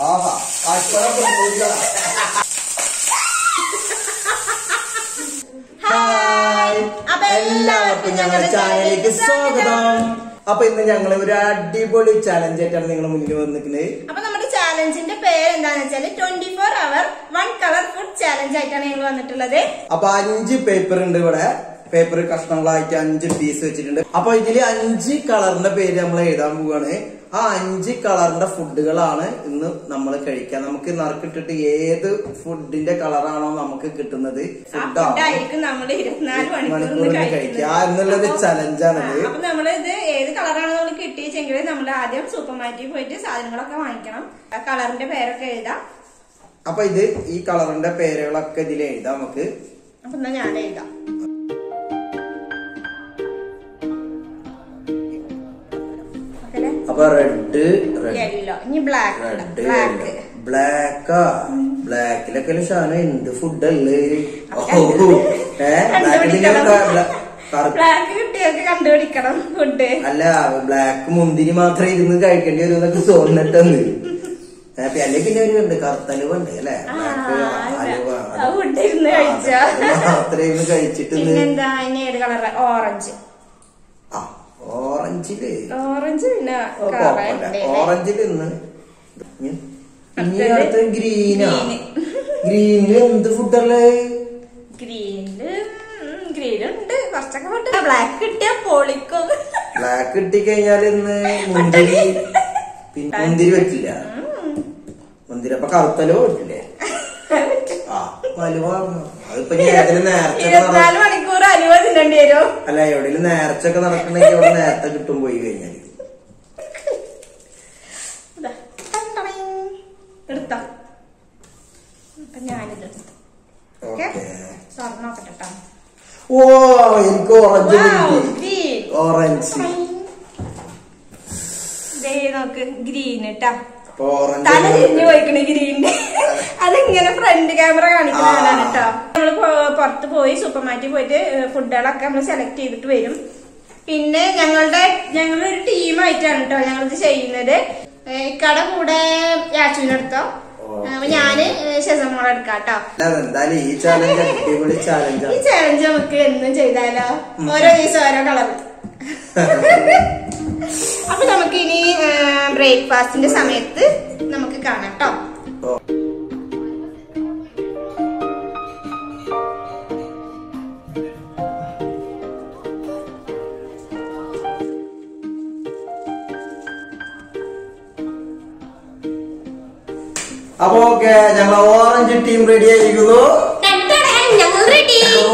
ആഹാ hi, എല്ലാവർക്കും ഞങ്ങളുടെ ചാനലിലേക്ക് സ്വാഗതം. അപ്പൊ ഇന്ന് ഞങ്ങള് ഒരു അടിപൊളി ചാലഞ്ച് ആയിട്ടാണ് നിങ്ങളുടെ മുന്നിൽ വന്നിരിക്കുന്നത്. അപ്പൊ നമ്മുടെ ചാലഞ്ചിന്റെ പേര് എന്താണെന്ന് വെച്ചാല് 24 hour 1 color food ചാലഞ്ച് ആയിട്ടാണ് ഞങ്ങൾ വന്നിട്ടുള്ളത്. അപ്പൊ 5 പേപ്പർ ഉണ്ട് ഇവിടെ. പേപ്പർ കഷ്ണങ്ങളായിട്ട് 5 പീസ് വെച്ചിട്ടുണ്ട്. അപ്പൊ ഇതില് 5 കളറിന്റെ പേര് നമ്മൾ എഴുതാൻ പോവാണ്. ആ 5 കളറിന്റെ ഫുഡുകളാണ് ഇന്ന് നമ്മൾ കഴിക്കുക. നമുക്ക് നറുക്കിട്ടിട്ട് ഏത് ഫുഡിന്റെ കളറാണോ നമുക്ക് കിട്ടുന്നത് ഫുഡായിരിക്കും നമ്മൾ 24 മണിക്കൂർ കഴിക്കുക എന്നുള്ളത് ചലഞ്ചാണിത്. അപ്പൊ നമ്മളിത് ഏത് കളറാണ് നമ്മൾ കിട്ടിയെങ്കിൽ നമ്മൾ ആദ്യം സൂപ്പർ മാർക്കറ്റിൽ പോയിട്ട് സാധനങ്ങളൊക്കെ വാങ്ങിക്കണം. ആ കളറിന്റെ പേരൊക്കെ എഴുതാം. അപ്പൊ ഇത് ഈ കളറിന്റെ പേരുകളൊക്കെ ഇതിൽ എഴുതാം നമുക്ക്. അപ്പൊ എന്നാ ഞാൻ എഴുതാം. അപ്പൊ റെഡ് യെല്ലോ, ഇനി ബ്ലാക്ക്. ബ്ലാക്കാ ബ്ലാക്കിലൊക്കെ ഷാന എന്ത് ഫുഡല്ലേ. ബ്ലാക്ക് കുട്ടികൾക്ക് കണ്ടുപിടിക്കണം ഫുഡ്. അല്ല ബ്ലാക്ക് മുന്തിരി മാത്രം ഇരുന്ന് കഴിക്കേണ്ടി വരും എന്നൊക്കെ തോന്നിട്ടെന്ന്. അല്ലെ പിന്നെ ഒരു ഉണ്ട് കറുത്തലുവുണ്ട് അല്ലെ. ഫുഡ് ഇരുന്ന് കഴിച്ചാ മാത്രം ഇരുന്ന് കഴിച്ചിട്ട് പിന്നെന്താ ഇനി ഏത് കളറ്? ഓറഞ്ച്. ഓറഞ്ചില് പിന്നെ ഓറഞ്ചില് ഇന്ന് ഗ്രീനാ. ഗ്രീനില് എന്ത് ഫുഡല്ലേ? ഗ്രീനുണ്ട് കുറച്ചൊക്കെ ഫുഡ്. ബ്ലാക്ക് കിട്ടിയാ പൊളിക്കും. ബ്ലാക്ക് കിട്ടിക്കഴിഞ്ഞാൽ ഇന്ന് മുന്തിരി മുന്തിരി പറ്റില്ല. മുന്തിരി അപ്പൊ കറുത്തലോ പറ്റില്ലേ? അതിപ്പോ 24 മണിക്കൂർ അലുവ തിന്നേണ്ടി വരും. അല്ല എവിടെയും നേർച്ചൊക്കെ നടക്കണമെങ്കിൽ അവിടെ നേരത്തെ കിട്ടും പോയി കഴിഞ്ഞാല്. എടുത്തോ. അപ്പൊ ഞാനിത് എടുത്തു. നോക്കട്ടെ. ഓ എനിക്ക് ഓറഞ്ച് നോക്ക് ഗ്രീൻ കേട്ടാ. തല തിരിഞ്ഞു പോയിക്കണേ ഗ്രീനിന്റെ. അതിങ്ങനെ ഫ്രണ്ട് ക്യാമറ കാണിക്കുന്നതാണ് കേട്ടോ. നമ്മള് പുറത്ത് പോയി സൂപ്പർ മാർക്കറ്റിൽ പോയിട്ട് ഫുഡുകളൊക്കെ നമ്മൾ സെലക്ട് ചെയ്തിട്ട് വരും. പിന്നെ ഞങ്ങളൊരു ടീമായിട്ടാണ് കേട്ടോ ഞങ്ങളിത് ചെയ്യുന്നത്. കട കൂടെ യാച്ചുവിനെടുത്തോ. അപ്പൊ ഞാന് ഷെസമോളെ എടുക്കാം കേട്ടോ. ഈ ചാലഞ്ച് നമുക്ക് എന്നും ചെയ്താലോ. ഓരോ ദിവസം ഓരോ കളർ. അപ്പൊ നമുക്ക് ഇനി ബ്രേക്ക്ഫാസ്റ്റിന്റെ സമയത്ത് നമുക്ക് കാണാം കേട്ടോ. അപ്പൊ ഓക്കെ, ഞങ്ങൾ ഓറഞ്ച് ടീം റെഡി ആയിരിക്കുന്നു.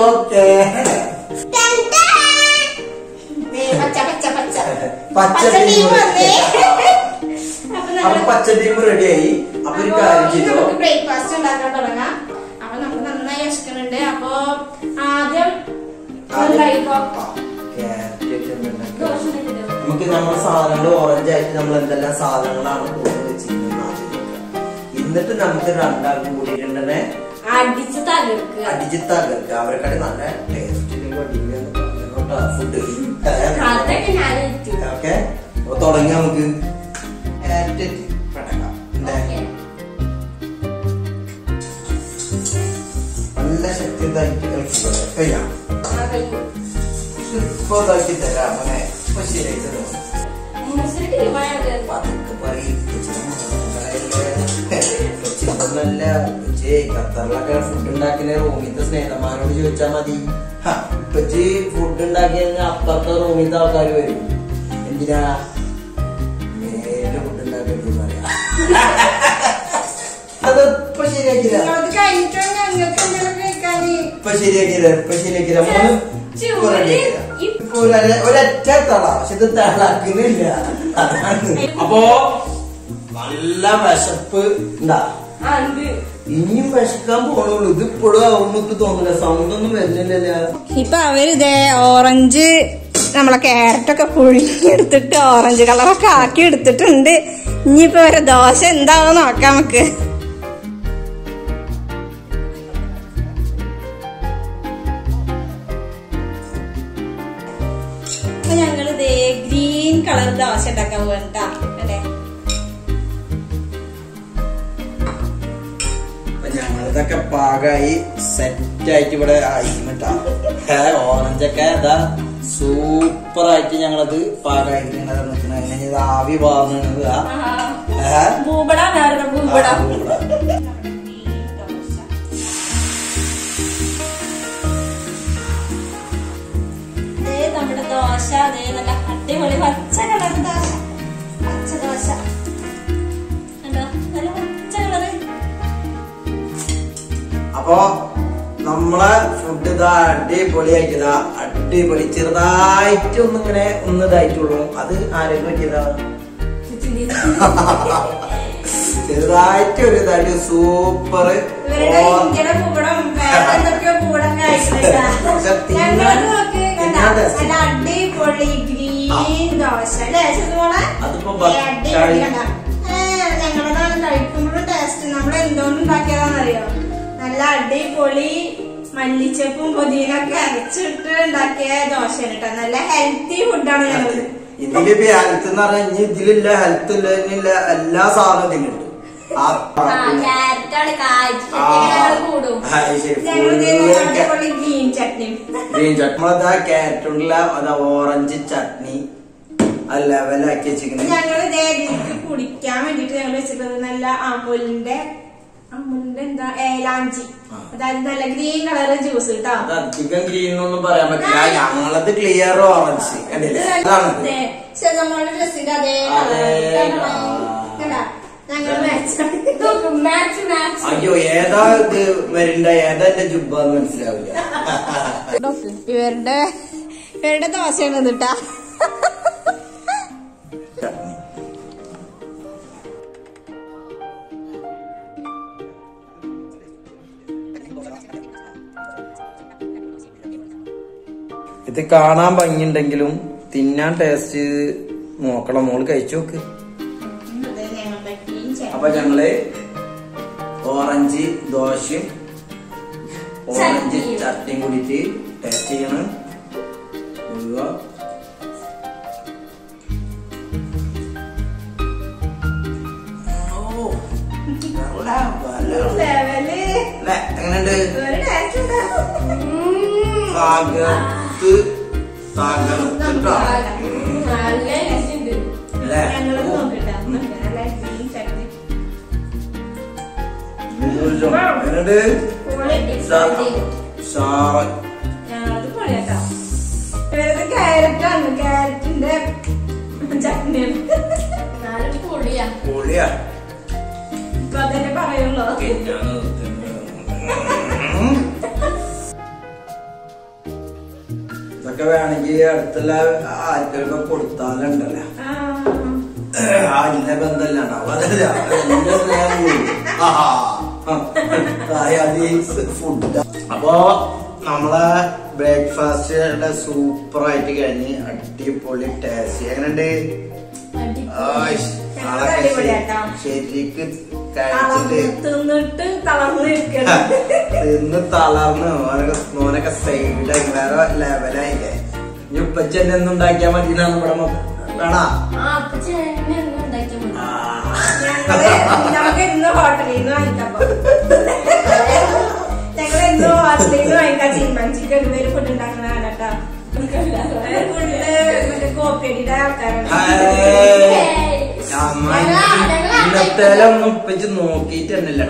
ഓക്കെ പച്ച ടീം റെഡി ആയി. അപ്പൊ ഒരു കാര്യം ചെയ്തോ, ബ്രേക്ക്ഫാസ്റ്റ് ഉണ്ടാക്കാൻ തുടങ്ങാം. അപ്പൊ നമുക്ക് നന്നായി വിശക്കുന്നുണ്ട്. അപ്പൊ ആദ്യം നമുക്ക് നമ്മുടെ സാധനങ്ങൾ ഓറഞ്ച് ആയിട്ട് നമ്മൾ എന്തെല്ലാം സാധനങ്ങളാണ് കൂടുതൽ വെച്ചിരിക്കുന്നത് എന്നിട്ട് നമുക്ക് രണ്ടാൾക്കും കൂടിയിട്ടുണ്ടെന്നെ അടിച്ച് തകർക്കുക. അവരെക്കാട്ടി നല്ല ടേസ്റ്റിൽ ഫുഡ്. ഓക്കെ, അപ്പൊ തുടങ്ങി നമുക്ക് നല്ല ശക്തി കഴിയാം. ഇപ്പൊ ഇതാക്കി തരാം. അങ്ങനെ ഇപ്പൊ ശരിയായി തരാം. നല്ല ഖത്തറിലൊക്കെ ഫുഡ് ഉണ്ടാക്കുന്ന റൂമിലത്തെ സ്നേഹിതന്മാരോട് ചോദിച്ചാൽ മതി. ഇപ്പച്ചി ഫുഡ് ഉണ്ടാക്കി കഴിഞ്ഞാൽ അപ്പുറത്തെ റൂമിലത്തെ ആൾക്കാർ വരും. എന്തിനാ നേരെ ഫുഡ് ഉണ്ടാക്കി പറയാ. അത് ഇപ്പൊ ശരിയാക്കില്ല. ഒരൊറ്റ തള. പക്ഷെ ഇത് തളാക്കുന്നില്ല. അപ്പോ നല്ല വിശപ്പ് ഉണ്ടാ. ഇനിയും വിശക്കാൻ പോണുള്ളൂ. ഇത് ഇപ്പോഴും അവർക്ക് തോന്നില്ല. സൗണ്ട് ഒന്നും വരുന്നില്ല. ഇപ്പൊ അവരിതേ ഓറഞ്ച് നമ്മളെ ക്യാരറ്റൊക്കെ പുഴുങ്ങിയെടുത്തിട്ട് ഓറഞ്ച് കളറൊക്കെ ആക്കി എടുത്തിട്ടുണ്ട്. ഇനിയിപ്പോ ഒരു ദോശ എന്താവോ നോക്കാം നമുക്ക്. അപ്പൊ ഞങ്ങളിതേ ഗ്രീൻ കളർ ദോശ ഉണ്ടാക്കാൻ പോകണ്ട അല്ലേ. ഇതൊക്കെ പാകമായി സെറ്റായിട്ട് ഇവിടെ ആയിട്ടാ. ഓറഞ്ചൊക്കെ ഇതാ സൂപ്പറായിട്ട് ഞങ്ങളത് പാകമായിട്ട് ആവി പാർന്നത്. നമ്മുടെ ദോശ അതേ നല്ല അടിപൊളി പച്ച കളർ ദോശ. പച്ച ദോശ നല്ല പച്ച കളറ്. അപ്പൊ നമ്മളെ ഫുഡ് ഇതാ അടിപൊളിയായിട്ട് ഇതാ അടിപൊളി ചെറുതായിട്ട് ഒന്നിങ്ങനെ ഇതായിട്ടുള്ളൂ. അത് ആരെങ്കിലും പറ്റിയതാ ചെറുതായിട്ട് ഒരു ഇതായിട്ട് സൂപ്പർ. അടിപൊളി ഗ്രീൻ ദോശ ഞങ്ങളതാണ് കഴിക്കുമ്പോഴും ടേസ്റ്റ്. നമ്മൾ എന്തുകൊണ്ട് ഉണ്ടാക്കിയതാണെന്നറിയോ? നല്ല അടിപൊളി മല്ലിച്ചപ്പും പുതിനൊക്കെ അരച്ചിട്ട് ഉണ്ടാക്കിയ ദോശ കേട്ടോ. നല്ല ഹെൽത്തി ഫുഡാണ് ഞങ്ങള്. ഇതിലിപ്പോ ഹെൽത്ത് എന്ന് പറഞ്ഞാൽ ഇനി ഇതിലില്ല ഹെൽത്ത് ഇല്ല എല്ലാ സാധനവും ഇതിലുണ്ട്. ഗ്രീൻ ചട്നി നമ്മളതാ ക്യാരറ്റ് ഉണ്ടല്ല അതാ ഓറഞ്ച് ചട്നി അത് ലെവലാക്കി വെച്ചിരിക്കുന്നത്. ഞങ്ങള് ഇതിലേക്ക് കുടിക്കാൻ വേണ്ടിട്ട് ഞങ്ങൾ വെച്ചിട്ടുള്ളത് നല്ല അമുലിന്റെ എന്താ ഏലാഞ്ചി, അതായത് നല്ല ഗ്രീൻ കളർ ജ്യൂസ് കേട്ടോ. അധികം ഗ്രീൻ ഒന്നും പറയാൻ പറ്റില്ല. ഞങ്ങളത് ക്ലിയർ ഓറഞ്ച് കണ്ടില്ലേ? നമ്മുടെ ഡ്രസ്സിന്റെ അതേ അയ്യോ ഏതാ ഇത് വരണ്ട ഏതാ എന്റെ ജുബാന്ന് മനസ്സിലാവില്ല. ഇവരുടെ ദോശയാണ് കേട്ടാ. ഇത് കാണാൻ ഭംഗിയുണ്ടെങ്കിലും തിന്നാൻ ടേസ്റ്റ് നോക്കണം. മോള് കഴിച്ചു നോക്ക്. അപ്പൊ ഞങ്ങള് ഓറഞ്ച് ദോശയും ഓറഞ്ച് ചട്നിയും കൂടിയിട്ട് ടേസ്റ്റ് ചെയ്യണം. എങ്ങനെയുണ്ട്? തകർത്ത് തകർത്തിട്ടാ ക്യാരറ്റാണ്, ക്യാരറ്റിന്റെ ചട്നിയാണ്. പൊളിയാ. ഇപ്പൊ അതന്നെ പറയുള്ളൂ. ഇതൊക്കെ വേണമെങ്കിൽ അടുത്തുള്ള ആർക്കൊക്കെ കൊടുത്താലുണ്ടല്ലോ ആരിന്റെ ബന്ധമല്ല ഉണ്ടാവും. അതല്ല ഫുഡ്. അപ്പൊ നമ്മളെ ബ്രേക്ക്ഫാസ്റ്റ് സൂപ്പറായിട്ട് കഴിഞ്ഞ് അടിപൊളി ടേസ്റ്റ്. എങ്ങനെയുണ്ട്? ശരിക്ക് തിന്ന് തളർന്ന് മോനൊക്കെ സൈഡായി വേറെ ലെവലായില്ലേ. ഇനി ഉപ്പച്ചെന്നെ ഒന്നും ഉണ്ടാക്കിയാൽ മതി എന്നാണ് ഇവിടെ വേണ. നമുക്ക് ഇന്ന് ഹോട്ടലിൽ നിന്ന് വാങ്ങിക്കപ്പോ ഞങ്ങൾ എന്തോ ഹോട്ടലിൽ നിന്ന് വാങ്ങിക്കാൻ തീരുമാനിച്ചിട്ട് ഒരു ഫുഡ് ഉണ്ടാക്കുന്നതാണ് കേട്ടോ. മറ്റേ കോപ്പിയടിയുടെ ആൾക്കാരാണ്. ഇന്നത്തേലൊന്നും ഉപ്പച്ച് നോക്കിയിട്ടുണ്ടല്ല.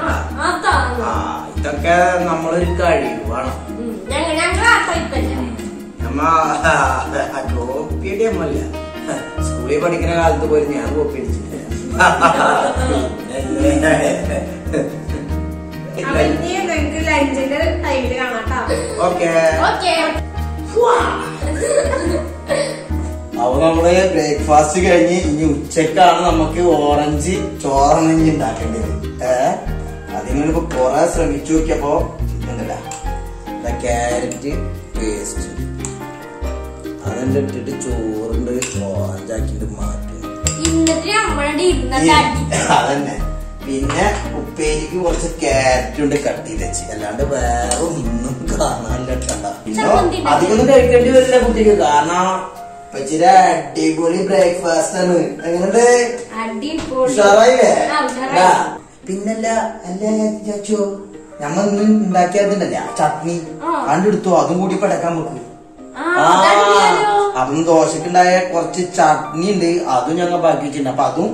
ഇതൊക്കെ നമ്മളൊരു കഴിവാണ്. കോപ്പിയടി അമ്മല്ല. സ്കൂളിൽ പഠിക്കുന്ന കാലത്ത് പോലും ഞാൻ കോപ്പി അടിച്ചിട്ടില്ല. ലഞ്ചിന്റെ ടൈമില് കാണാട്ടോ. ഓക്കെ. അപ്പൊ നമ്മള് ബ്രേക്ക്ഫാസ്റ്റ് കഴിഞ്ഞ് ഇനി ഉച്ചക്കാണ് നമുക്ക് ഓറഞ്ച് ചോറാണ് ഇനി ഉണ്ടാക്കേണ്ടത്. അതിനിപ്പോ കൊറേ ശ്രമിച്ചു നോക്കിയപ്പോ ഇതുണ്ടല്ല ക്യാരറ്റ് പേസ്റ്റ് അതെന്റെ ഇട്ടിട്ട് ചോറുണ്ട് ഓറഞ്ചാക്കിട്ട് മാറ്റും. അതന്നെ. പിന്നെ ഉപ്പേരിക്ക് കുറച്ച് ക്യാരറ്റ് ഉണ്ട് കട്ട് ചെയ്ത് വെച്ച്. അല്ലാണ്ട് വേറെ ഒന്നും കാണാനില്ല. പിന്നെ അധികമൊന്നും കഴിക്കേണ്ടി വരില്ല കുട്ടിക്ക്. കാരണം ഇച്ചിരി അടിപൊളി ബ്രേക്ക്ഫാസ്റ്റ് ആണ്. എങ്ങനെയുണ്ട്? ഉഷാറായില്ലേ? പിന്നല്ല അല്ലേ ചാച്ചോ ഞമ്മ ഇന്ന് ഉണ്ടാക്കിയതിണ്ടല്ലേ ചട്നി കണ്ടെടുത്തു, അതും കൂടി പെടക്കാൻ വെക്കും. അപ്പം ദോശക്കുണ്ടായ കുറച്ച് ചട്നി ഉണ്ട്, അതും ഞങ്ങൾ ബാക്കി വെച്ചിട്ടുണ്ട്. അപ്പൊ അതും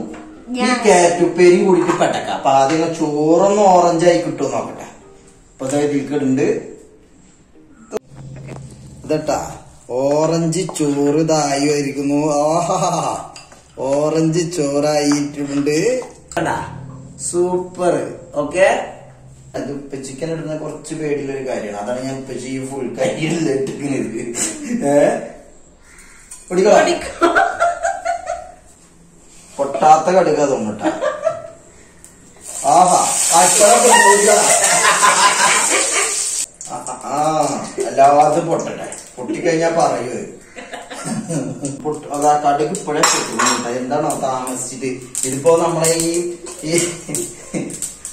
ഈ കാറ്റുപ്പേരിയും കൂടിയിട്ട് പെട്ടക്കാം. അപ്പൊ ആദ്യം ചോറൊന്ന് ഓറഞ്ച് ആയി കിട്ടുമോ നോക്കട്ടെ. അപ്പൊ ഇതിൽക്കിടുണ്ട് ഇതട്ടാ ഓറഞ്ച് ചോറ് ഇതായി വരിക്കുന്നു. ആഹാ ഓറഞ്ച് ചോറായിട്ടുണ്ട്. സൂപ്പർ. ഓക്കെ, അത് ഉപ്പച്ചിക്കൻ ഇടുന്ന കുറച്ച് പേടിയുള്ളൊരു കാര്യമാണ്. അതാണ് ഞാൻ ഉപ്പച്ചി ഫുൾ കരിയിട്ടിരിക്കുന്നത്. പൊട്ടാത്ത കടുക തോന്നിട്ട. ആഹാ അല്ലാതെ പൊട്ടട്ടെ, പൊട്ടിക്കഴിഞ്ഞാ പറയൂ. അതാ കടുക് ഇപ്പോഴേ പൊട്ടുന്നുണ്ട്. എന്താണോ താമസിച്ചിട്ട്. ഇതിപ്പോ നമ്മളെ ഈ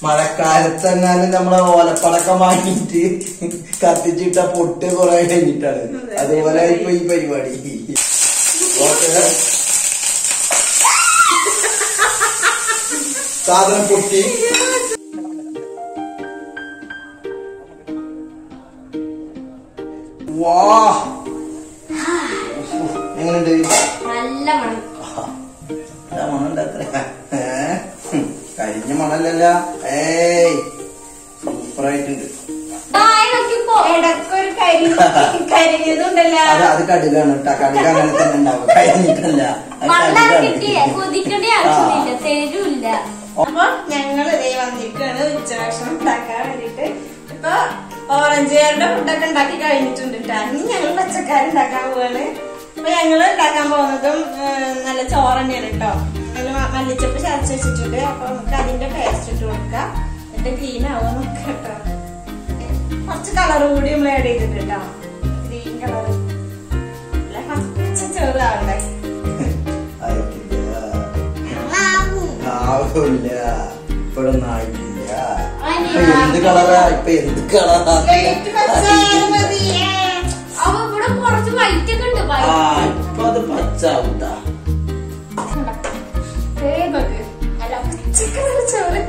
മഴക്കാലത്തെങ്ങാനും നമ്മളെ ഓലപ്പടക്കം വാങ്ങിയിട്ട് കത്തിച്ചിട്ട പൊട്ട് കുറെ കഴിഞ്ഞിട്ടാണ്. അതുപോലെ ഇപ്പൊ ഈ പരിപാടി. ഓക്കെ, സാധനം പൊട്ടി. വാ എങ്ങനെയുണ്ട്? നല്ല മണുണ്ട്. അത്ര കരിഞ്ഞ മണല്ലല്ല. ഏയ് സൂപ്പറായിട്ടുണ്ട്. അത് കടുകാണ് കേട്ടാ. കടുക അങ്ങനെ തന്നെ ഉണ്ടാവും, കരിഞ്ഞിട്ടല്ല. അപ്പൊ ഞങ്ങള് ഇതേ വന്നിട്ടാണ് ഉച്ചഭക്ഷണം ഉണ്ടാക്കാൻ വേണ്ടിട്ട്. ഇപ്പൊ ഓറഞ്ചുകാരുടെ ഫുഡൊക്കെ ഉണ്ടാക്കി കഴിഞ്ഞിട്ടുണ്ട് കേട്ടാ. ഇനി ഞങ്ങൾ പച്ചക്കറി ഉണ്ടാക്കാൻ പോവാണ്. അപ്പൊ ഞങ്ങള് ഉണ്ടാക്കാൻ പോകുന്നതും നല്ല ചോറ് തന്നെയാണ് കേട്ടോ. മല്ലിച്ചപ്പ് ചതച്ച് വെച്ചിട്ടുണ്ട്. അപ്പൊ നമുക്ക് അതിന്റെ പേസ്റ്റ് ഇട്ട് കൊടുക്കാം. എന്നിട്ട് ഗ്രീൻ ആവാൻ നോക്കാം കേട്ടോ. കുറച്ച് കളർ കൂടി നമ്മൾ ആഡ് ചെയ്തിട്ട് കേട്ടോ. ഗ്രീൻ കളർ അല്ല പച്ച ചോറ് ആവണ്ടേ. ഇപ്പോഴൊന്നും ആയിട്ടില്ല. എന്ത് കളറാ ഇപ്പൊ? എന്ത് കളറാ? കുറച്ച് വൈറ്റ് ഒക്കെ ഉണ്ട്. ഇപ്പൊ അത് പച്ചാവൂട്ടാ. ചോറ്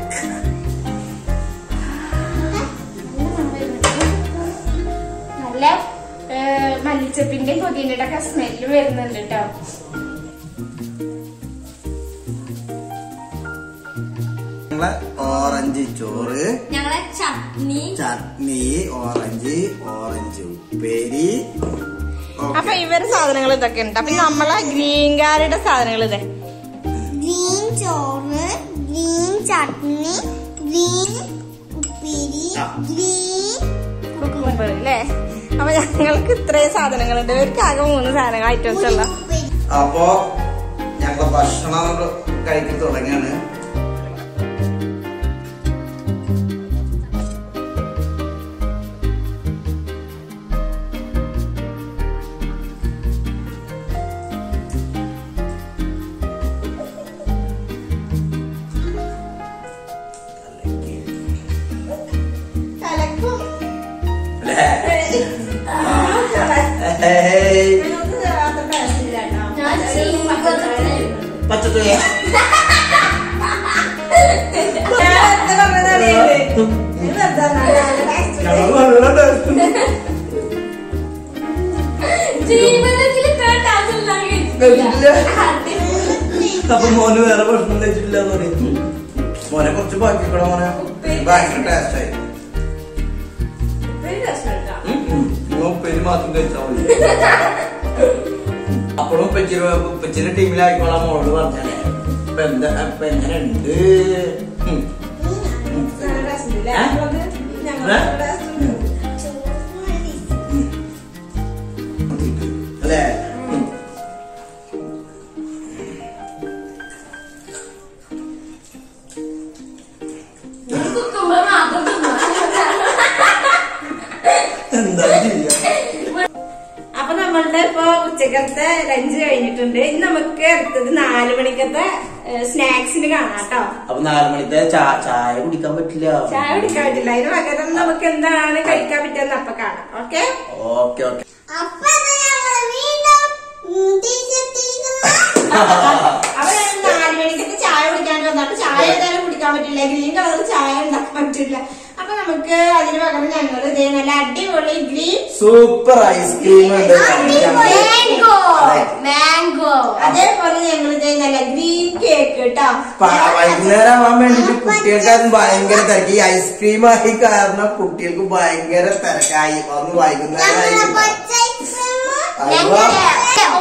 നല്ല മല്ലിച്ചപ്പിന്റെ പുതിനയുടെ ഒക്കെ സ്മെല്ല് വരുന്നുണ്ട് കേട്ടോ. ഓറഞ്ച് ചോറ്, ഞങ്ങളെ ചട്നി, ഓറഞ്ച് ഉപ്പേരി. അപ്പൊ ഇവരുടെ സാധനങ്ങൾ ഇതൊക്കെ ഉണ്ട്. അപ്പൊ നമ്മളെ ഗ്രീൻകാരുടെ സാധനങ്ങൾ ഇതേ: ഗ്രീൻ ചോറ്, ഗ്രീൻ ചട്നി, ഗ്രീൻ ഉപ്പേരി, ഗ്രീൻ കുക്കുംബർ അല്ലേ. അപ്പൊ ഞങ്ങൾക്ക് ഇത്രയും സാധനങ്ങളുണ്ട്. ഇവർക്ക് ആകെ 3 സാധനങ്ങൾ ഐറ്റംസ് ഉള്ള. അപ്പൊ ഞങ്ങള് ഭക്ഷണം കഴിക്കാൻ തുടങ്ങിയാണ്. പച്ചത്തുക അപ്പൊ മോന് വേറെ ഭക്ഷണം കഴിച്ചിട്ടില്ല എന്ന് പറയും. മോനെ കുറച്ച് ബാക്കിക്കോളാം. മോനെ ഭയങ്കര ടേസ്റ്റായി. ഉപ്പേരി മാത്രം കഴിച്ചാൽ മതി. അപ്പോഴും ഉപ്പച്ചിന്റെ ടീമിലായിക്കോളാം മോളോട് പറഞ്ഞാലേ. ഇപ്പൊ എങ്ങനെ ഉണ്ട്? അല്ലേ? എന്താ ചെയ്യാ? അപ്പൊ നമ്മളുടെ ഇപ്പൊ ഉച്ചക്കത്തെ ലഞ്ച് കഴിഞ്ഞിട്ടുണ്ട്. ഇനി നമുക്ക് അടുത്തത് 4 മണിക്കത്തെ സ്നാക്സിന് കാണാം കേട്ടോ. അപ്പൊ 4 മണിത്തെ ചായ കുടിക്കാൻ പറ്റില്ല. ചായ കുടിക്കാൻ പറ്റില്ല. അതിന് പകരം നമുക്ക് എന്താണ് കഴിക്കാൻ പറ്റുന്ന അപ്പൊ കാണാം. Okay okay okay. അപ്പൊ വീണ്ടും അപ്പൊ 4 മണിക്കത്തെ ചായ കുടിക്കാൻ വന്നപ്പോ ചായ ഏതായാലും കുടിക്കാൻ പറ്റില്ല, ഗ്രീൻ കളർ ചായ ഉണ്ടാക്കാൻ പറ്റില്ല. അപ്പൊ നമുക്ക് അതിന് പകരം ഞങ്ങൾ ഇതേ നല്ല അടിപൊളി ഗ്രീൻ സൂപ്പർ ഐസ്ക്രീം ഉണ്ട്. മാംഗോ അതേപോലെ ഞങ്ങൾ ഇതേ നല്ല ഗ്രീൻ കേക്ക് കേട്ടോ. വൈകുന്നേരം ആവാൻ വേണ്ടിട്ട് കുട്ടികൾക്ക് അത് ഭയങ്കര തിരക്ക്. ഈ ഐസ്ക്രീം ആയി കാരണം കുട്ടികൾക്ക് ഭയങ്കര തിരക്കായി. ഒന്ന് വൈകുന്നേരം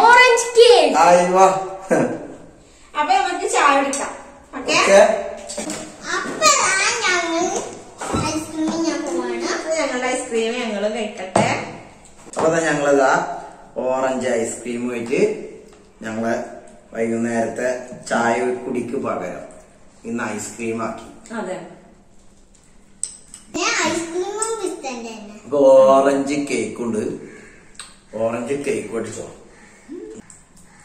ഓറഞ്ച് കേക്ക്. അയ്യോ അപ്പൊ നമുക്ക് ചായ കുടിക്കാം. ഓക്കെ ഞങ്ങളുടെ ഐസ്ക്രീം ഞങ്ങൾ കഴിക്കട്ടെ. അപ്പൊ ഞങ്ങളിതാ ഓറഞ്ച് ഐസ്ക്രീം വെച്ച് ഞങ്ങള് വൈകുന്നേരത്തെ ചായ കുടിക്ക് പകരം ഇന്ന് ഐസ്ക്രീം ആക്കി. അതെ ഓറഞ്ച് കേക്ക് ഉണ്ട്. ഓറഞ്ച് കേക്ക് പഠിച്ചോ.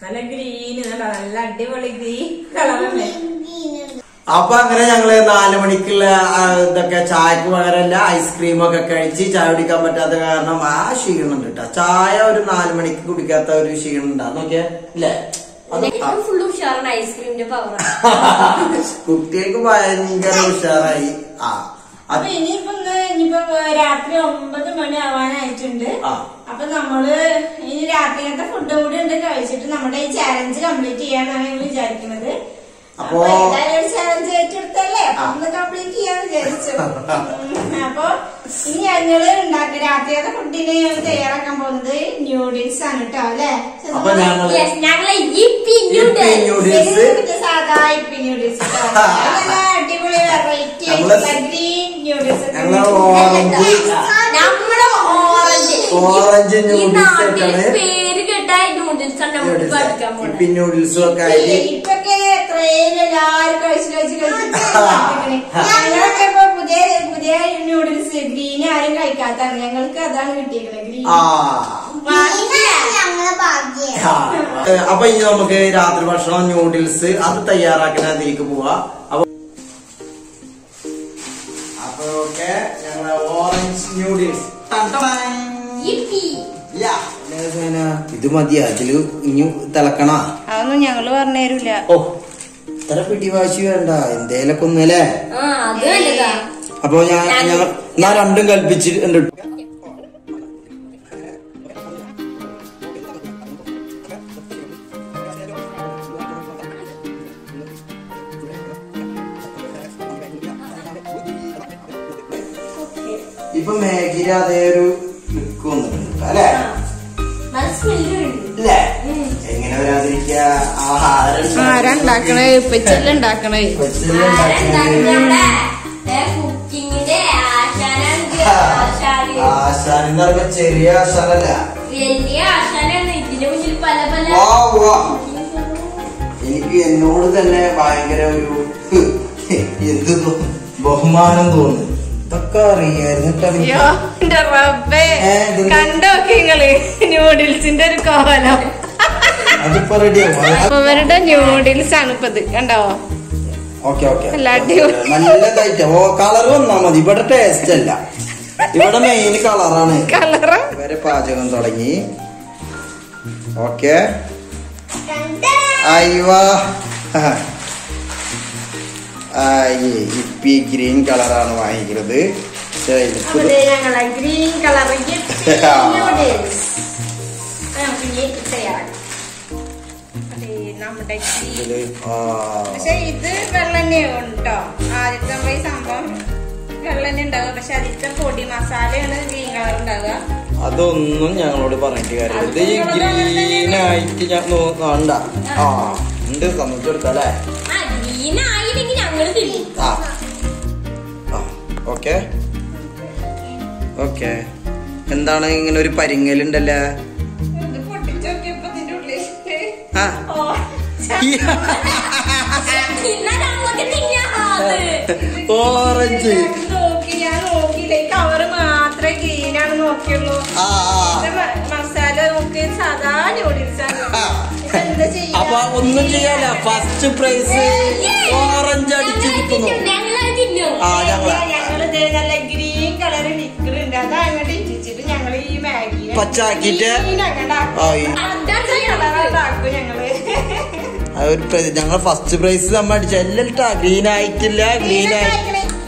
നല്ല ഗ്രീൻ നല്ല അടിപൊളി ഗ്രീൻ കളറല്ലേ. അപ്പൊ അങ്ങനെ ഞങ്ങള് 4 മണിക്കുള്ള ഇതൊക്കെ ചായക്ക് പകരമല്ല ഐസ്ക്രീമൊക്കെ കഴിച്ച് ചായ കുടിക്കാൻ പറ്റാത്ത കാരണം ആ ക്ഷീണം കേട്ടോ. ചായ ഒരു 4 മണിക്ക് കുടിക്കാത്ത ഒരു ക്ഷീണം ഉണ്ടാ നോക്കിയാ ഇല്ലേ. ഐസ്ക്രീമിന്റെ പവർ കുട്ടികൾക്ക് ഭയങ്കര ഉഷാറായി. അപ്പൊ ഇനിയിപ്പോ രാത്രി 9 മണി ആവാനായിട്ടുണ്ട്. അപ്പൊ നമ്മള് ഇനി രാത്രിയത്തെ ഫുഡും കൂടി ഉണ്ട് കഴിച്ചിട്ട് നമ്മുടെ ഈ ചാലഞ്ച് കംപ്ലീറ്റ് ചെയ്യാനാണ് ഞങ്ങൾ വിചാരിക്കുന്നത്. അപ്പൊ എന്തായാലും ഒരു ചാലഞ്ച് ഏറ്റെടുത്തല്ലേ, ഒന്ന് കംപ്ലീറ്റ് ചെയ്യാന്ന് വിചാരിച്ചു. അപ്പൊ ഇനി ഞങ്ങള് രാത്രിയത്തെ ഫുഡിന് ഞങ്ങൾ തയ്യാറാക്കാൻ പോകുന്നത് ന്യൂഡിൽസ് ആണ് കേട്ടോ അല്ലെ. സാധാ ഇപ്പി ന്യൂഡിൽസ് അടിപൊളി വെറൈറ്റി ഗ്രീൻ ന്യൂഡിൽസ്. ഓറഞ്ച് ന്യൂഡിൽസും ഒക്കെ ഇപ്പൊക്കെ എത്രയും എല്ലാരും കഴിച്ച് ഞങ്ങളൊക്കെ ഇപ്പൊ പുതിയ ന്യൂഡിൽസ് ഗ്രീൻ ആരും കഴിക്കാത്താണ്. ഞങ്ങൾക്ക് അതാണ് കിട്ടിയിരിക്കുന്നത് ഗ്രീൻ. അപ്പൊ ഇനി നമുക്ക് രാത്രി ഭക്ഷണം ന്യൂഡിൽസ് അത് തയ്യാറാക്കുന്ന അതിലേക്ക് പോവാ. അപ്പൊ ഓക്കെ ഞങ്ങള് ഓറഞ്ച് ന്യൂഡിൽസ് ഇത് മതിയാ. ഇതില് ഇനി തിളക്കണ അതൊന്നും ഞങ്ങള് പറഞ്ഞുതരൂല. ഓ ഇത്ര പിടിവാശി വേണ്ട എന്തേലൊക്കെ ഒന്നല്ലേ. അപ്പൊ ഞാൻ രണ്ടും കൽപ്പിച്ചിട്ടുണ്ട്. ഇപ്പൊ മേഘിര അതേ ഒരു ലുക്ക് വന്നിട്ടുണ്ട് അല്ലേ. എങ്ങനെ വരാതിരിക്ക. ആരാണ്ടാക്കണേ ഇപ്പച്ചല്ലുണ്ടാക്കണേ. ആശാനെന്ന് പറയുമ്പോ ചെറിയ ആശാനല്ല, വലിയ ആശാനാണ്. ഇതിന്റെ മുന്നിൽ പല പല എനിക്ക് എന്നോട് തന്നെ ഭയങ്കര ഒരു എന്ത് ബഹുമാനം തോന്നുന്നു. ഇതൊക്കെ അറിയായിരുന്നു. കണ്ടോക്കെ നിങ്ങള് ന്യൂഡിൽസിന്റെ ഒരു കോലം. അതിപ്പോ റെഡിയാവും. അവരുടെ ന്യൂഡിൽസ് ആണ് ഇപ്പൊ ഇത് കണ്ടോ. ഓക്കെ ഓക്കെ നല്ലതായിട്ട് കളർ വന്നാ മതി. ഇവിടെ ടേസ്റ്റ് അല്ല, ഇവിടെ മെയിൻ കളറാണ്. ഇവരെ പാചകം തുടങ്ങി. ഓക്കെ അയ്യോ ഇപ്പി ഗ്രീൻ കളറാണ് വാങ്ങിക്കുന്നത്. ഗ്രീൻ കളർ നമ്മുടെ പക്ഷെ ഇത് വെള്ളെണ്ണ ഉണ്ടോ. ആദ്യത്തെ നമ്മൾ ഈ സംഭവം വെള്ളെണ്ണ ഉണ്ടാവുക, പക്ഷെ അതിലത്തെ പൊടി മസാലയാണ് ഗ്രീൻ കളർ ഉണ്ടാവുക. അതൊന്നും ഞങ്ങളോട് പറഞ്ഞിട്ട് കാര്യമില്ല. ഇത് ഈ ഗ്രീനായിട്ട് ഞാൻ നോക്കണ്ട. ഉണ്ട് സമ്മതിച്ചു കൊടുക്കല്ലേ. ഓക്കെ ഓക്കെ എന്താണ് ഇങ്ങനെ ഒരു പരിങ്ങലുണ്ടല്ലേ. ഓറഞ്ച് കവറ് മാത്രമേ ഗ്രീനാണ് നോക്കിയുള്ളൂ. മസാല നോക്കി സാധാ നൂഡിൽസ് ആണ്. അപ്പൊ ഒന്നും ചെയ്യാല്ല. ഫസ്റ്റ് പ്രൈസ് ഓറഞ്ച് അടിച്ചിരിക്കുന്നു. ഞങ്ങള് നല്ല ഗ്രീൻ കളർ ലിക്വിഡ് ഉണ്ട്, അത് അങ്ങോട്ട് ഇട്ടിച്ചിട്ട് ഞങ്ങൾ ഈ മാഗി പച്ചാക്കിട്ട് കളറാക്കും ഞങ്ങള്. ഞങ്ങൾ ഫസ്റ്റ് പ്രൈസ് നമ്മ അടിച്ച എല്ലാം ഗ്രീൻ ആയിട്ടില്ല. ഗ്രീൻ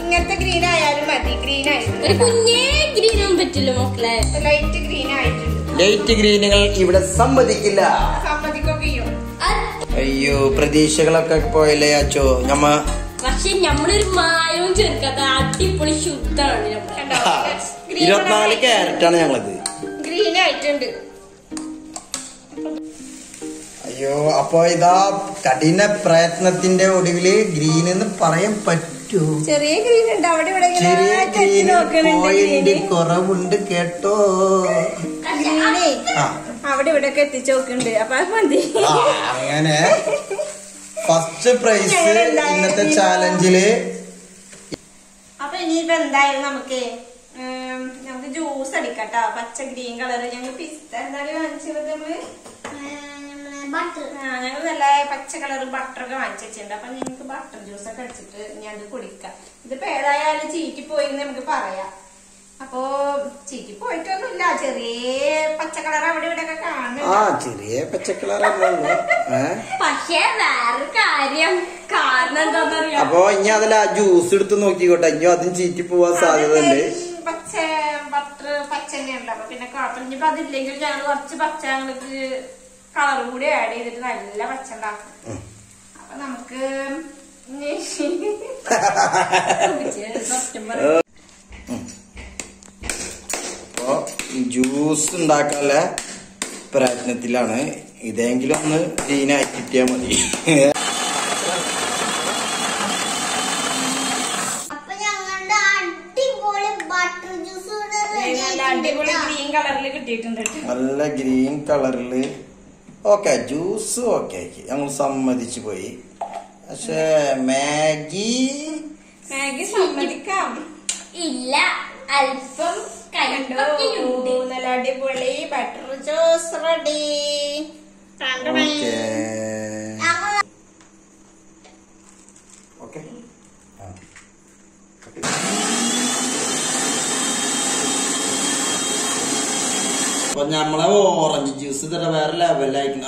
ഇങ്ങനത്തെ ഗ്രീൻ ആയാലും മതി. ഗ്രീൻ ആയിട്ട് പറ്റില്ല മക്കളെ. ലൈറ്റ് ഗ്രീൻ ആയിട്ടുണ്ട്. ലൈറ്റ് ഗ്രീനുകൾ ഇവിടെ സമ്മതിക്കില്ല. സമ്മതിക്കൊക്കെ ചെയ്യും. അയ്യോ പ്രതീക്ഷകളൊക്കെ പോയല്ലേ അച്ചോ. പക്ഷെ നമ്മളൊരു മായവും ചേർക്കാത്ത അടിപൊളി ശുദ്ധാണ്. 24 ക്യാരറ്റാണ് ഞങ്ങളത്. ഗ്രീൻ ആയിട്ടുണ്ട്. അയ്യോ അപ്പൊ ഇതാ കഠിന പ്രയത്നത്തിന്റെ ഒടുവില് ഗ്രീൻ എന്ന് പറയാൻ പറ്റൂ. ചെറിയ ഗ്രീൻ ഉണ്ട് അവിടെ ഇവിടെ. ചെറിയ ഗ്രീൻ പോയിന്റ് കുറവുണ്ട് കേട്ടോ. ഗ്രീനേ അവിടെ ഇവിടെ ഒക്കെ എത്തിച്ചു നോക്കുന്നുണ്ട്. അപ്പൊ അത് മതി. അങ്ങനെ ഫസ്റ്റ് പ്രൈസ് ഇന്നത്തെ ചാലഞ്ചില്. അപ്പൊ ഇനിയിപ്പോ എന്തായാലും നമുക്ക് ജ്യൂസ് അടിക്കട്ടോ. പച്ച ഗ്രീൻ കളറ് ഞങ്ങൾ പിസ്ത എന്താണ് വാങ്ങിച്ചത് നമ്മള്. ഞങ്ങൾ നല്ല പച്ച കളർ ബട്ടറൊക്കെ വാങ്ങിച്ചു വെച്ചിട്ടുണ്ട്. അപ്പൊ ഞങ്ങൾക്ക് ബട്ടർ ജ്യൂസ് ഒക്കെ അടിച്ചിട്ട് ഞാൻ അത് കുടിക്കാം. ഇതിപ്പോ ഏതായാലും ചീറ്റി പോയി നമുക്ക് പറയാം. അപ്പൊ ചീറ്റി പോയിട്ടൊന്നുമില്ല. ചെറിയ പച്ച കളർ അവിടെ ഇവിടെ ഒക്കെ കാണുന്നുണ്ട്. ചെറിയ പച്ച കളർ. പക്ഷേ വേറൊരു കാരണം എന്താന്നറിയാം. അപ്പൊ ഇനി അതിൽ ആ ജ്യൂസ് എടുത്ത് നോക്കിക്കോട്ടെ. ഇനി അതും ചീറ്റി പോവാൻ സാധ്യത ഉണ്ട്. പച്ച ബട്ടർ പച്ച തന്നെയുണ്ട്. അപ്പൊ പിന്നെ കുഴപ്പമില്ല. ഇനിയിപ്പോ അതില്ലെങ്കിൽ ഞങ്ങൾ കുറച്ച് പച്ച ഞങ്ങൾക്ക് കളറും കൂടി ആഡ് ചെയ്തിട്ട് നല്ല പച്ച ഉണ്ടാക്കും. അപ്പൊ നമുക്ക് അപ്പൊ ജ്യൂസ് ഉണ്ടാക്കാനുള്ള പ്രയത്നത്തിലാണ്. ഇതെങ്കിലും ഒന്ന് ക്ലീനായി കിട്ടിയാ മതി. അടിപൊളി ഗ്രീൻ കളറിൽ കിട്ടിയിട്ടുണ്ട്. നല്ല ഗ്രീൻ കളറില്. ഓക്കെ ജ്യൂസ് ഓക്കെ ഞങ്ങൾ സമ്മതിച്ചു പോയി. പക്ഷെ മാഗി സമ്മതിക്കാം. ഇല്ല അല്പം നല്ല അടിപൊളി ബട്ടർ ജ്യൂസ് റെഡി. ഓക്കെ അപ്പൊ നമ്മളെ ഓറഞ്ച് ജ്യൂസ് തന്നെ വേറെ ലെവലായിട്ടുണ്ട്.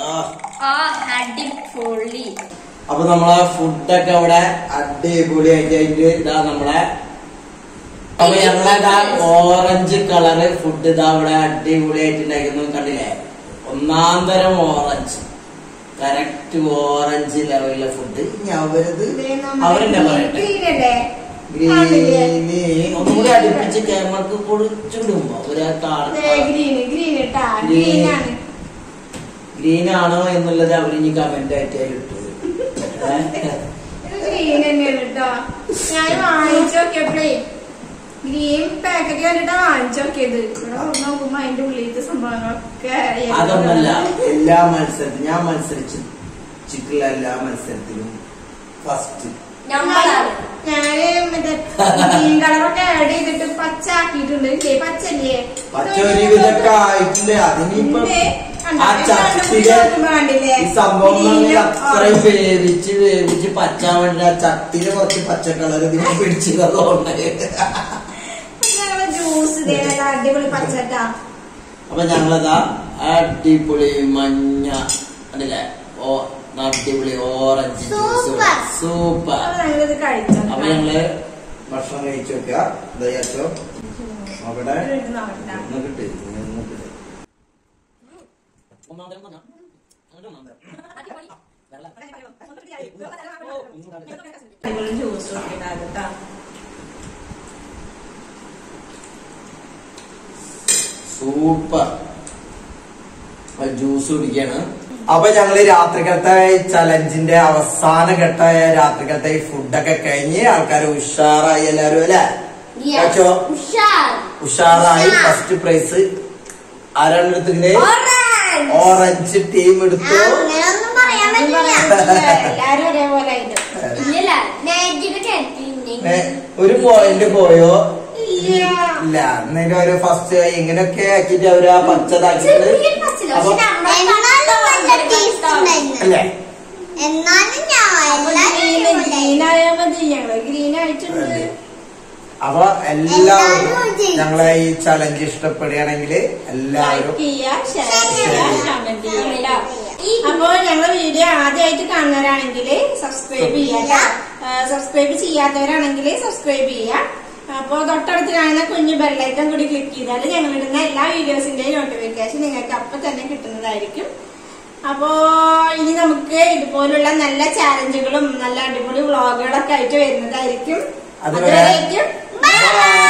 അടിപൊളി. അപ്പൊ നമ്മളെ ഫുഡൊക്കെ അവിടെ അടിപൊളിയായിട്ട് ഇതാ നമ്മളെ. അപ്പൊ ഞങ്ങളെ ഓറഞ്ച് കളറ് ഫുഡ് ഇതാ ഇവിടെ അടിപൊളിയായിട്ടുണ്ടായിരുന്നു. കണ്ടില്ലേ? ഒന്നാന്തരം ഓറഞ്ച്, കറക്റ്റ് ഓറഞ്ച് ലെവലിലെ ഫുഡ്. ഇനി അവരെന്നെ പറയട്ടെ. ഗ്രീന് ഒന്നുകൂടി അടുപ്പിച്ച് ക്യാമറക്ക് പൊളിച്ചിടുമ്പോ ഗ്രീൻ ആണോ എന്നുള്ളത് അവരിനി കമന്റ് ആയിട്ട് ഇട്ടത്. ഗ്രീൻ തന്നെയാണ് കേട്ടോ. ഞാൻ വാങ്ങിച്ചു നോക്കിയപ്പോഴേ ഗ്രീൻ പാക്കറ്റ് കണ്ടിട്ടാ വാങ്ങിച്ചു നോക്കിയത്. ഇവിടെ നോക്കുമ്പോ അതിന്റെ ഉള്ളിലത്തെ സംഭവങ്ങളൊക്കെ. അതൊന്നല്ല എല്ലാ മത്സരത്തിലും ഞാൻ മത്സരിച്ചിട്ടുള്ള എല്ലാ മത്സരത്തിലും ഫസ്റ്റ് ഞാന് മറ്റേ ഗ്രീൻ കളറൊക്കെ ആഡ് ചെയ്തിട്ട് പച്ച ആക്കിയിട്ടുണ്ട്. പച്ചല്ലേ പച്ച ഒരുവിധൊക്കെ ആയിട്ടുണ്ട്. അതിനിപ്പോ ആ ചട്ടിയിലെ ഈ സംഭവങ്ങൾ അത്രയും വേവിച്ച് പച്ചാൻ വേണ്ടി ആ ചട്ടിയില് കുറച്ച് പച്ച കളർ ഇതിന് പിടിച്ചതുകൊണ്ട് ജ്യൂസ് അടിപൊളി പച്ചട്ടാ. അപ്പൊ ഞങ്ങളതാ അടിപൊളി മഞ്ഞ അല്ലേ അടിപൊളി ഓറഞ്ച് ജ്യൂസ് സൂപ്പർ. അപ്പൊ ഞങ്ങള് ഭക്ഷണം കഴിച്ചു വെക്കുക. ദയാച്ചോ നോക്കട്ടെ കിട്ടി. സൂപ്പർ ജ്യൂസ് കുടിക്കാണ്. അപ്പൊ ഞങ്ങള് രാത്രിക്കത്തെ ചലഞ്ചിന്റെ അവസാന ഘട്ടമായ രാത്രിക്കത്തെ ഈ ഫുഡൊക്കെ കഴിഞ്ഞ് ആൾക്കാർ ഉഷാറായി എല്ലാരും അല്ലെ? ഉഷാറായി. ഫസ്റ്റ് പ്രൈസ് ആരാണ് എടുത്തിട്ട്? ഓറഞ്ച് ടീം എടുത്തു. ഒരു പോയിന്റ് പോയോ? ഇല്ല. എന്നാലും അവര് ഫസ്റ്റ് ഇങ്ങനെയൊക്കെ ആക്കിട്ട് അവര് ആ പച്ചതാക്കിട്ട് അല്ലേ? അപ്പൊ എല്ലാവരും ഞങ്ങളെ ഈ ചലഞ്ച് ഇഷ്ടപ്പെടുകയാണെങ്കിൽ എല്ലാവരും ഈ അപ്പൊ ഞങ്ങളെ വീഡിയോ ആദ്യമായിട്ട് കാണുന്നവരാണെങ്കിൽ സബ്സ്ക്രൈബ് ചെയ്യാം. സബ്സ്ക്രൈബ് ചെയ്യാത്തവരാണെങ്കിൽ സബ്സ്ക്രൈബ് ചെയ്യാം. അപ്പൊ തൊട്ടടുത്ത് കാണുന്ന കുഞ്ഞു ബെല്ലൈക്കൺ കൂടി ക്ലിക്ക് ചെയ്താൽ ഞങ്ങൾ ഇടുന്ന എല്ലാ വീഡിയോസിന്റെയും നോട്ടിഫിക്കേഷൻ നിങ്ങൾക്ക് അപ്പൊ തന്നെ കിട്ടുന്നതായിരിക്കും. അപ്പോ ഇനി നമുക്ക് ഇതുപോലുള്ള നല്ല ചാലഞ്ചുകളും നല്ല അടിപൊളി വ്ളോഗുകളൊക്കെ ആയിട്ട് വരുന്നതായിരിക്കും. അതുവരേക്കും ബൈ.